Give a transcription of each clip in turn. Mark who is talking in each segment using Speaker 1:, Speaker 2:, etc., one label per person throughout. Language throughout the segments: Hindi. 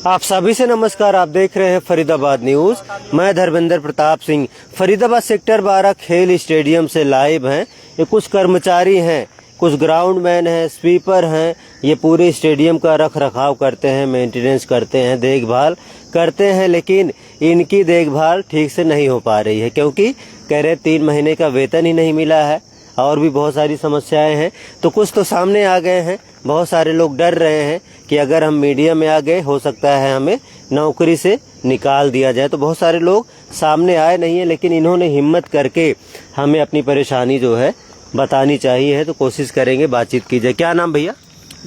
Speaker 1: आप सभी से नमस्कार। आप देख रहे हैं फरीदाबाद न्यूज। मैं धर्मेंद्र प्रताप सिंह फरीदाबाद सेक्टर 12 खेल स्टेडियम से लाइव हैं। ये कुछ कर्मचारी हैं, कुछ ग्राउंडमैन हैं, स्वीपर हैं। ये पूरे स्टेडियम का रख रखाव करते हैं, मेंटेनेंस करते हैं, देखभाल करते हैं, लेकिन इनकी देखभाल ठीक से नहीं हो पा रही है क्योंकि कह रहे 3 महीने का वेतन ही नहीं मिला है और भी बहुत सारी समस्याएं हैं। तो कुछ तो सामने आ गए हैं। बहुत सारे लोग डर रहे हैं कि अगर हम मीडिया में आ गए हो सकता है हमें नौकरी से निकाल दिया जाए। तो बहुत सारे लोग सामने आए नहीं है, लेकिन इन्होंने हिम्मत करके हमें अपनी परेशानी जो है बतानी चाहिए है। तो कोशिश करेंगे, बातचीत की जाए। क्या नाम भैया?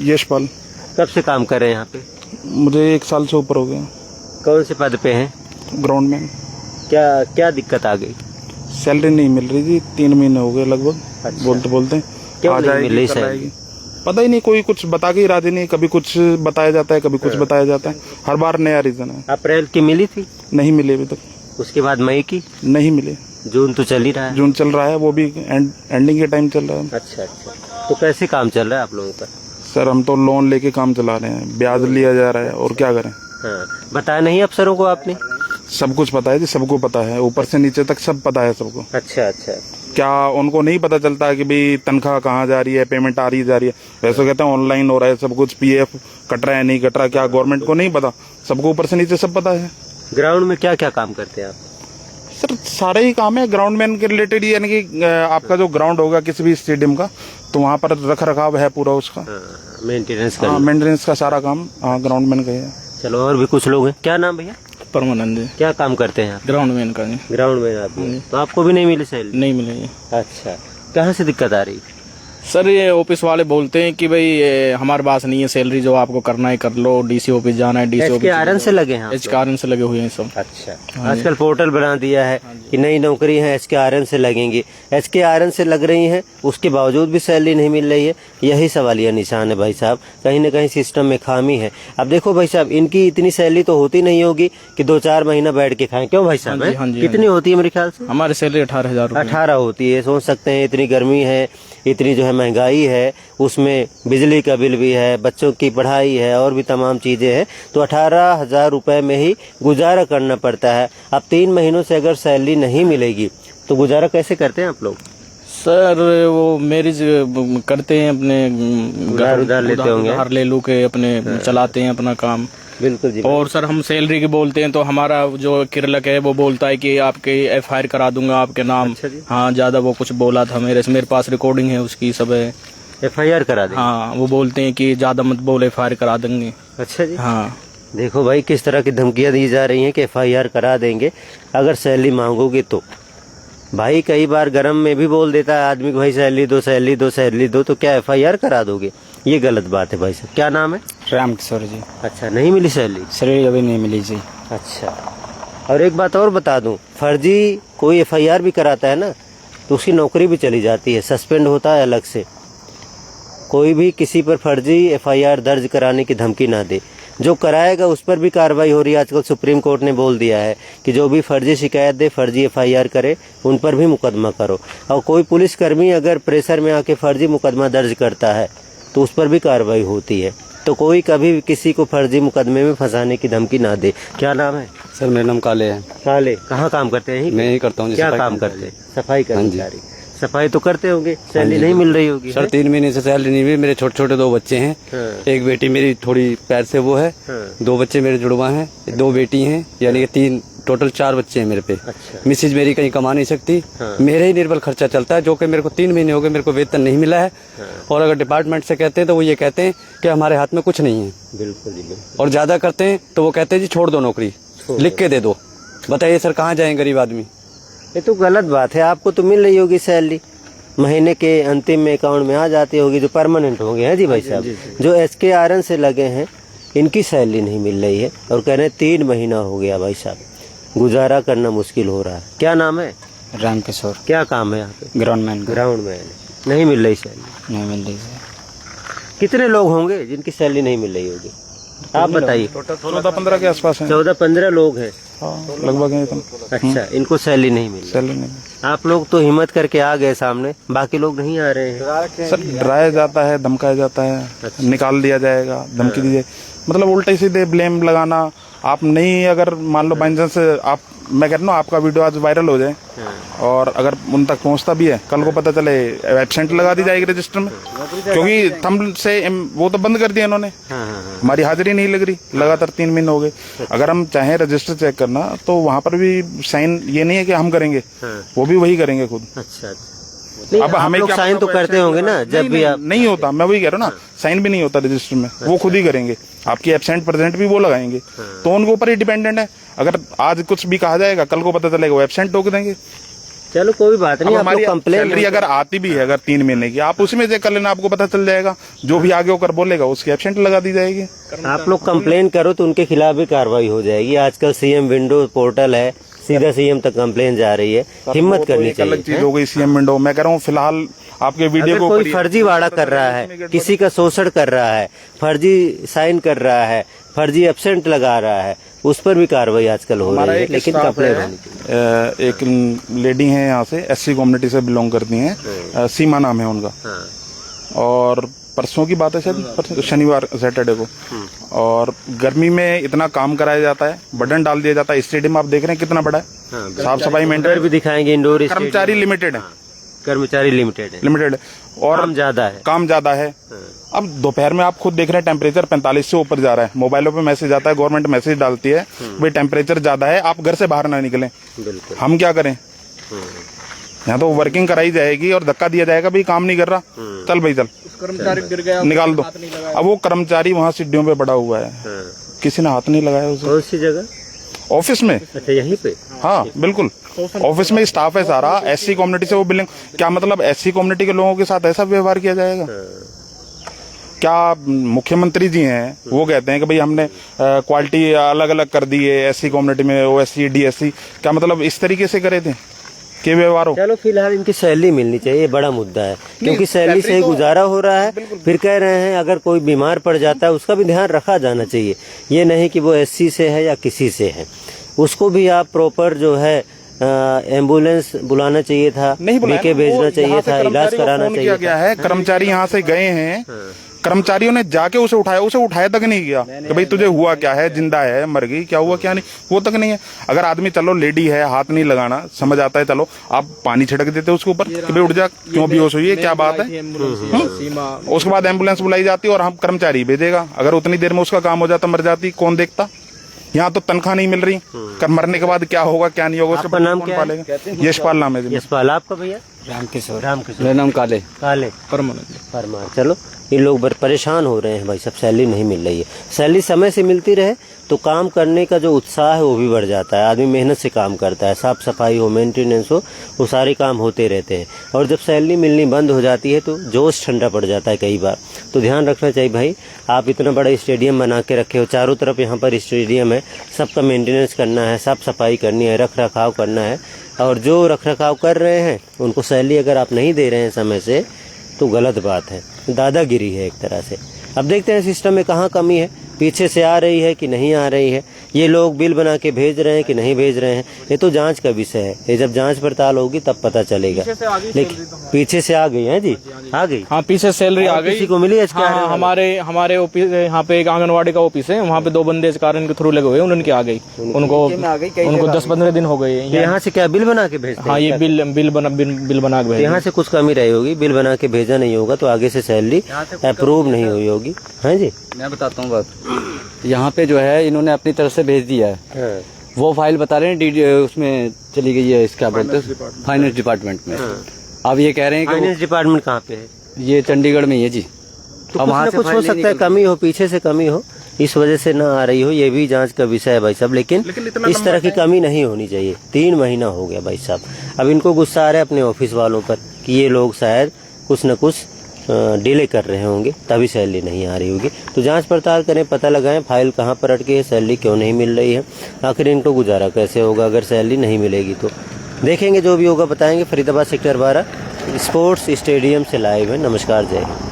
Speaker 2: यशपाल।
Speaker 1: कब से काम कर रहे हैं यहाँ पे?
Speaker 2: मुझे 1 साल से ऊपर हो गया।
Speaker 1: कौन से पद पे हैं?
Speaker 2: ग्राउंड में।
Speaker 1: क्या दिक्कत आ गई?
Speaker 2: सैलरी नहीं मिल रही थी, 3 महीने हो गए लगभग।
Speaker 1: अच्छा।
Speaker 2: बोलते बोलते
Speaker 1: क्यों
Speaker 2: आ
Speaker 1: नहीं
Speaker 2: जाएगी,
Speaker 1: मिल रही
Speaker 2: कल
Speaker 1: सैलरी?
Speaker 2: आएगी। पता ही नहीं, कोई कुछ बता के ही राजी नहीं। कभी कुछ बताया जाता है, कभी कुछ बताया जाता है। हर बार नया रीजन है।
Speaker 1: अप्रैल की मिली थी?
Speaker 2: नहीं मिले अभी तक।
Speaker 1: उसके बाद मई की?
Speaker 2: नहीं मिले।
Speaker 1: जून तो चल ही रहा है।
Speaker 2: जून चल रहा है, वो भी एंडिंग के टाइम चल रहा है।
Speaker 1: अच्छा। तो कैसे काम चल रहा है आप लोगों का?
Speaker 2: सर हम तो लोन लेके काम चला रहे हैं, ब्याज लिया जा रहा है और क्या करें।
Speaker 1: हाँ, बताया नहीं अफसरों को आपने?
Speaker 2: सब कुछ पता है जी, सबको पता है, ऊपर से नीचे तक सब पता है सबको।
Speaker 1: अच्छा।
Speaker 2: क्या उनको नहीं पता चलता है कि भाई तनख्वाह कहाँ जा रही है, पेमेंट आ रही जा रही है? वैसे कहते हैं ऑनलाइन हो रहा है सब कुछ, पीएफ कट रहा है नहीं कट रहा, क्या गवर्नमेंट को नहीं पता? सबको ऊपर से नीचे सब पता है।
Speaker 1: ग्राउंड में क्या क्या काम करते हैं आप?
Speaker 2: सर सारे ही काम है ग्राउंडमैन के रिलेटेड ही, यानी कि आपका जो ग्राउंड होगा किसी भी स्टेडियम का, तो वहाँ पर रख रखाव है पूरा उसका। मेंटेनेंस का सारा काम ग्राउंडमैन का है।
Speaker 1: चलो, और भी कुछ लोग हैं। क्या नाम भैया?
Speaker 2: परमानंद।
Speaker 1: क्या काम करते हैं आप?
Speaker 2: ग्राउंडमैन का।
Speaker 1: ग्राउंडमैन आप? तो आपको भी नहीं मिली सैलरी?
Speaker 2: नहीं मिलेगी।
Speaker 1: अच्छा, कहाँ से दिक्कत आ रही?
Speaker 3: सर ये ऑफिस वाले बोलते हैं कि भाई ये हमारे पास नहीं है सैलरी, जो आपको करना है कर लो, डीसी ऑफिस जाना है डीसी ऑफिस।
Speaker 1: एचकेआरएन से लगे हैं?
Speaker 3: एचकेआरएन से लगे हुए हैं सब।
Speaker 1: अच्छा, आजकल पोर्टल बना दिया है कि नई नौकरी है एचकेआरएन से लगेंगी। एचकेआरएन से लग रही हैं, उसके बावजूद भी सैलरी नहीं मिल रही है। यही सवालिया निशान है भाई साहब, कहीं न कहीं सिस्टम में खामी है। अब देखो भाई साहब, इनकी इतनी सैलरी तो होती नहीं होगी कि 2-4 महीना बैठ के खाएं, क्यों भाई साहब? कितनी होती है मेरे ख्याल से?
Speaker 3: हमारी सैलरी 18,000
Speaker 1: 18 होती है। सोच सकते हैं, इतनी गर्मी है, इतनी जो है महंगाई है, उसमें बिजली का बिल भी है, बच्चों की पढ़ाई है और भी तमाम चीजें हैं, तो 18,000 रुपए में ही गुजारा करना पड़ता है। अब 3 महीनों से अगर सैलरी नहीं मिलेगी तो गुजारा कैसे करते हैं आप लोग?
Speaker 3: सर वो मैरिज करते हैं, अपने
Speaker 1: उधार लेते होंगे,
Speaker 3: उधार ले लू के अपने चलाते हैं अपना काम।
Speaker 1: बिल्कुल जी।
Speaker 3: और सर हम सैलरी की बोलते हैं तो हमारा जो किरलक है वो बोलता है कि आपके FIR करा दूंगा आपके नाम।
Speaker 1: अच्छा जी।
Speaker 3: हाँ, ज्यादा वो कुछ बोला था मेरे पास रिकॉर्डिंग है उसकी सब है।
Speaker 1: FIR करा दें?
Speaker 3: हाँ, वो बोलते हैं कि ज्यादा मत बोल, FIR करा देंगे।
Speaker 1: अच्छा जी।
Speaker 3: हाँ।
Speaker 1: देखो भाई, किस तरह की धमकियां दी जा रही हैं कि FIR करा देंगे अगर सैलरी मांगोगे तो। भाई कई बार गरम में भी बोल देता है आदमी को, भाई सैलरी दो सैलरी दो सैलरी दो, तो क्या FIR करा दोगे? ये गलत बात है भाई साहब। क्या नाम है?
Speaker 4: राम किशोर जी।
Speaker 1: अच्छा, नहीं मिली सैलरी?
Speaker 4: सैलरी अभी नहीं मिली जी।
Speaker 1: अच्छा, और एक बात और बता दूं, फर्जी कोई FIR भी कराता है ना तो उसकी नौकरी भी चली जाती है, सस्पेंड होता है अलग से। कोई भी किसी पर फर्जी FIR दर्ज कराने की धमकी ना दे, जो कराएगा उस पर भी कार्रवाई हो रही है। आजकल सुप्रीम कोर्ट ने बोल दिया है कि जो भी फर्जी शिकायत दे, फर्जी FIR करे, उन पर भी मुकदमा करो। और कोई पुलिसकर्मी अगर प्रेशर में आके फर्जी मुकदमा दर्ज करता है तो उस पर भी कार्रवाई होती है। तो कोई कभी किसी को फर्जी मुकदमे में फंसाने की धमकी ना दे। क्या नाम है?
Speaker 4: सर मेरा नाम काले है।
Speaker 1: काले, कहाँ काम करते हैं?
Speaker 4: मैं ही करता हूँ।
Speaker 1: क्या काम करते हैं? सफाई कर्मचारी। सफाई तो करते होंगे, सैलरी नहीं मिल रही होगी?
Speaker 4: सर 3 महीने से सैलरी नहीं मिली। मेरे छोटे छोटे 2 बच्चे हैं। एक बेटी मेरी थोड़ी पैर से वो है। 2 बच्चे मेरे जुड़वा हैं, 2 बेटी हैं, यानी कि 3 टोटल 4 बच्चे हैं मेरे पे।
Speaker 1: अच्छा।
Speaker 4: मिसेज मेरी कहीं कमा नहीं सकती। मेरे ही निर्भर खर्चा चलता है, जो कि मेरे को 3 महीने हो गए, मेरे को वेतन नहीं मिला है। और अगर डिपार्टमेंट से कहते हैं तो वो ये कहते हैं कि हमारे हाथ में कुछ नहीं है।
Speaker 1: बिल्कुल जी, बिल्कुल।
Speaker 4: और ज्यादा करते हैं तो वो कहते हैं जी छोड़ दो नौकरी, लिख के दे दो। बताइए सर कहाँ जाए गरीब आदमी?
Speaker 1: ये तो गलत बात है। आपको तो मिल रही होगी सैलरी, महीने के अंतिम में अकाउंट में आ जाती होगी, जो परमानेंट होंगे। हैं जी भाई साहब? जो SKRN से लगे हैं इनकी सैलरी नहीं मिल रही है और कह रहे हैं 3 महीना हो गया भाई साहब, गुजारा करना मुश्किल हो रहा है। क्या नाम है?
Speaker 4: राम किशोर।
Speaker 1: क्या काम है यहाँ पे?
Speaker 4: ग्राउंडमैन।
Speaker 1: ग्राउंडमैन। नहीं मिल रही सैलरी?
Speaker 4: नहीं मिल रही।
Speaker 1: कितने लोग होंगे जिनकी सैलरी नहीं मिल रही होगी? आप बताइए।
Speaker 2: 14-15 के आसपास है।
Speaker 1: 14-15 लोग हैं।
Speaker 2: हाँ लगभग है इतना।
Speaker 1: अच्छा, इनको सैलरी नहीं मिली।
Speaker 2: सैलरी नहीं
Speaker 1: आप लोग तो हिम्मत करके आ गए सामने, बाकी लोग नहीं आ रहे हैं।
Speaker 2: सर, डराया जाता है, धमकाया जाता है, निकाल दिया जाएगा, धमकी दी जाए, मतलब उल्टे सीधे ब्लेम लगाना। आप नहीं, अगर मान लो बाई चांस आप, मैं कहता हूँ आपका वीडियो आज वायरल हो जाए और अगर उन तक पहुंचता भी है, कल को पता चले एब्सेंट लगा दी जाएगी रजिस्टर में, क्योंकि थंब से वो तो बंद कर दिया इन्होंने, हमारी हाजिरी नहीं लग रही लगातार 3 महीने हो गए। अगर हम चाहें रजिस्टर चेक करना तो वहाँ पर भी साइन ये नहीं है कि हम करेंगे, वो भी वही करेंगे खुद।
Speaker 1: अच्छा, नहीं, अब हमें लोग साइन तो करते होंगे ना जब भी आप।
Speaker 2: नहीं होता, मैं वही कह रहा हूँ ना, साइन भी नहीं होता रजिस्टर में, वो खुद ही करेंगे। आपकी एब्सेंट प्रेजेंट भी वो लगाएंगे, तो उनके ऊपर ही डिपेंडेंट है। अगर आज कुछ भी कहा जाएगा, कल को पता चलेगा वो एब्सेंट टोक देंगे।
Speaker 1: चलो कोई बात नहीं, आप लोग कंप्लेन
Speaker 2: सैलरी अगर आती भी है अगर 3 महीने की, आप उसमें चेक कर लेना, आपको पता चल जाएगा। जो भी आगे होकर बोलेगा उसकी एब्सेंट लगा दी जाएगी।
Speaker 1: आप लोग कंप्लेन करो तो उनके खिलाफ भी कार्रवाई हो जाएगी। आजकल सीएम विंडो पोर्टल है, सीधा सीएम तक कंप्लेन जा रही है, हिम्मत करनी चाहिए।
Speaker 2: अलग चीज हो गई सीएम विंडो। मैं कह रहा हूँ फिलहाल आपके वीडियो
Speaker 1: अगर
Speaker 2: को
Speaker 1: कोई फर्जीवाड़ा कर रहा है, किसी का शोषण कर रहा है, फर्जी साइन कर रहा है, फर्जी एब्सेंट लगा रहा है, उस पर भी कार्रवाई आजकल हो रही है, लेकिन कंप्लेन होनी चाहिए।
Speaker 2: एक लेडी है यहाँ से, एससी कम्युनिटी से बिलोंग करती हैं, सीमा नाम है उनका, और परसों की बात है शायद, शनिवार सैटरडे को, और गर्मी में इतना काम कराया जाता है, बटन डाल दिया जाता है। स्टेडियम आप देख रहे हैं कितना बड़ा है, साफ सफाई मेंटेन
Speaker 1: भी दिखाएंगे। इंडोर
Speaker 2: कर्मचारी लिमिटेड है,
Speaker 1: कर्मचारी लिमिटेड है, और काम ज्यादा है।
Speaker 2: अब दोपहर में आप खुद देख रहे हैं टेम्परेचर 45 से ऊपर जा रहा है। मोबाइलों पे मैसेज आता है, गवर्नमेंट मैसेज डालती है भाई टेम्परेचर ज्यादा है, आप घर से बाहर ना निकलें। हम क्या करें, यहाँ तो वर्किंग कराई जाएगी और धक्का दिया जाएगा, भाई काम नहीं कर रहा, चल भाई चल,
Speaker 3: कर्मचारी गिर गया,
Speaker 2: निकाल दो। अब वो कर्मचारी वहाँ सीढ़ियों पे पड़ा हुआ है, किसी ने हाथ नहीं लगाया उसे।
Speaker 1: कौन सी जगह?
Speaker 2: ऑफिस में।
Speaker 1: अच्छा, यहीं पे?
Speaker 2: हाँ बिल्कुल, ऑफिस में स्टाफ है सारा, एससी कम्युनिटी से वो बिल्डिंग। क्या मतलब एससी कम्युनिटी के लोगों के साथ ऐसा व्यवहार किया जाएगा? क्या मुख्यमंत्री जी हैं वो कहते हैं कि भाई हमने क्वालिटी अलग अलग कर दी है एससी कम्युनिटी में, ओएससी डीएससी, क्या मतलब इस तरीके से करे थे कि व्यवहार हो?
Speaker 1: चलो फिलहाल इनकी सैलरी मिलनी चाहिए, ये बड़ा मुद्दा है, क्योंकि सैलरी से ही गुजारा हो रहा है। फिर कह रहे हैं अगर कोई बीमार पड़ जाता है उसका भी ध्यान रखा जाना चाहिए। ये नहीं कि वो एससी से है या किसी से है, उसको भी आप प्रॉपर जो है एम्बुलेंस बुलाना चाहिए था, लेके भेजना चाहिए था, इलाज कराना चाहिए
Speaker 2: गया है। कर्मचारी यहाँ से गए हैं, कर्मचारियों ने जाके उसे उठाया तक नहीं गया कि भाई तुझे हुआ क्या है, जिंदा है, मर गई, क्या हुआ क्या नहीं, वो तक नहीं है। अगर आदमी, चलो लेडी है, हाथ नहीं लगाना, समझ आता है, चलो आप पानी छिड़क देते उसके ऊपर कि भाई उठ जा, क्यों बेहोश हुई है, क्या बात है। उसके बाद एम्बुलेंस बुलाई जाती और हम कर्मचारी भेजेगा। अगर उतनी देर में उसका काम हो जाता, मर जाती, कौन देखता? यहाँ तो तनख्वाह नहीं मिल रही, मरने के बाद क्या होगा क्या नहीं होगा,
Speaker 1: उसका नाम क्या है?
Speaker 2: यशपाल नाम है।
Speaker 1: यशपाल, आपका भैया?
Speaker 3: रामकिशोर।
Speaker 4: मेरा नाम काले
Speaker 1: परमार। चलो ये लोग परेशान हो रहे हैं भाई, सब सैलरी नहीं मिल रही है। सैलरी समय से मिलती रहे तो काम करने का जो उत्साह है वो भी बढ़ जाता है, आदमी मेहनत से काम करता है, साफ सफाई हो, मेंटेनेंस हो, वो सारे काम होते रहते हैं। और जब सैलरी मिलनी बंद हो जाती है तो जोश ठंडा पड़ जाता है कई बार। तो ध्यान रखना चाहिए भाई, आप इतना बड़ा स्टेडियम बना के रखे हो, चारों तरफ यहाँ पर स्टेडियम है, सबका मेंटेनेंस करना है, साफ सफाई करनी है, रख रखाव करना है, और जो रख रखाव कर रहे हैं उनको सैलरी अगर आप नहीं दे रहे हैं समय से तो गलत बात है, दादागिरी है एक तरह से। अब देखते हैं सिस्टम में कहाँ कमी है, पीछे से आ रही है कि नहीं आ रही है, ये लोग बिल बना के भेज रहे हैं कि नहीं भेज रहे हैं, ये तो जांच का विषय है। ये जब जांच पड़ताल होगी तब पता चलेगा। लेकिन पीछे से आ गई है जी, आ गई।
Speaker 3: हाँ, पीछे सैलरी आ गई,
Speaker 1: किसी को मिली?
Speaker 3: हाँ, हमारे ऑफिस, यहाँ पे एक आंगनवाड़ी का ऑफिस है, वहाँ पे 2 बंदे इस कारण के थ्रू लगे हुए, उनके आ गई, उनको 10-15 दिन हो गए।
Speaker 1: यहाँ से क्या बिल बना के भेजते हैं?
Speaker 3: हाँ, ये बिल बना के भेज।
Speaker 1: यहाँ से कुछ कमी रही होगी, बिल बना के भेजा नहीं होगा तो आगे से सैलरी अप्रूव नहीं हुई होगी। हाँ जी,
Speaker 4: मैं बताता हूँ बात। यहाँ पे जो है इन्होंने अपनी तरफ से भेज दिया है, वो फाइल बता रहे हैं उसमें चली गई है, इसका बोलते हैं फाइनेंस डिपार्टमेंट में। अब ये कह रहे हैं कि
Speaker 1: फाइनेंस डिपार्टमेंट कहाँ पे है?
Speaker 4: ये चंडीगढ़ में ही है जी।
Speaker 1: तो कुछ हो सकता है कमी हो, पीछे से कमी हो, इस वजह से ना आ रही हो, ये भी जांच का विषय है भाई साहब। लेकिन इस तरह की कमी नहीं होनी चाहिए। 3 महीना हो गया भाई साहब, अब इनको गुस्सा आ रहा है अपने ऑफिस वालों पर कि ये लोग शायद कुछ न कुछ डिले कर रहे होंगे, तभी सैलरी नहीं आ रही होगी। तो जांच पड़ताल करें, पता लगाएं फाइल कहाँ पर अटकी है, सैलरी क्यों नहीं मिल रही है, आखिर इनको गुजारा कैसे होगा अगर सैलरी नहीं मिलेगी तो। देखेंगे, जो भी होगा बताएंगे। फरीदाबाद सेक्टर 12 स्पोर्ट्स स्टेडियम से लाइव है। नमस्कार, जय हिंद।